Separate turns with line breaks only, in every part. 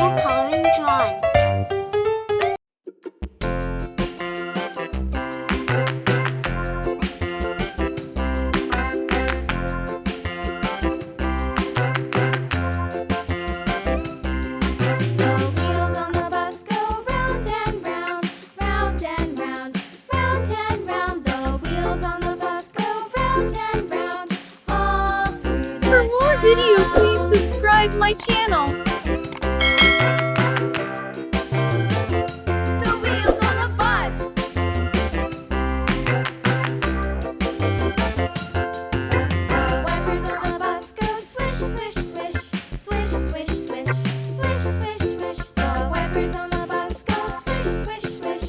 simple coloring drawing.
For more videos, please subscribe my channel.
The wheels on the bus. The wipers on the bus go swish, swish, swish, swish, swish, swish, swish, swish, swish. The wipers on the bus go swish, swish, swish,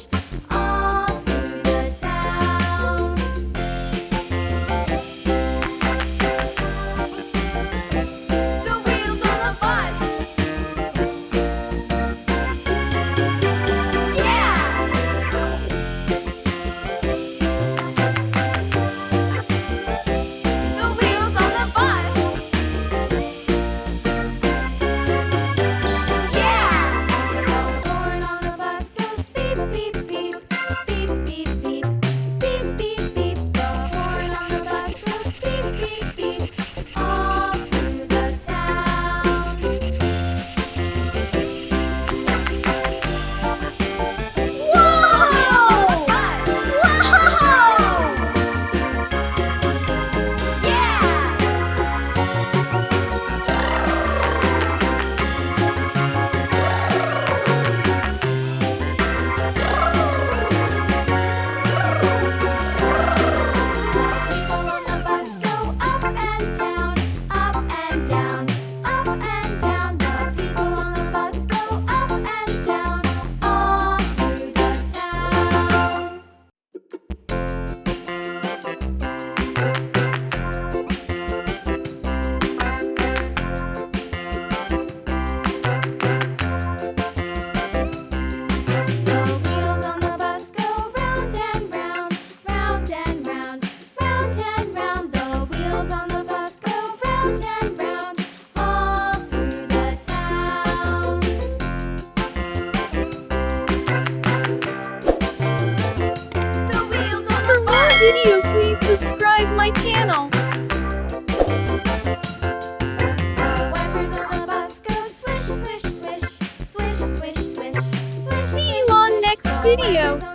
all through the town. The wheels on the bus. Yeah! The wheels on the bus. Yeah! The horn on the bus goes beep, beep, beep, beep, beep, beep, beep, beep, beep. The horn on the bus goes beep, beep, beep, all through the town. Whoa! Wow! People on the bus go up and down, up and down, up and down. The people on the bus go up and down, all through the town. The wheels on the bus go round and round, round and round, round and round. The wheels on the bus go round and round, all through the town. The wheels on
For
the
more
bus.
videos, please subscribe my channel.
The wipers on the bus go swish, swish, swish, swish, swish, swish, swish.
See you on next video.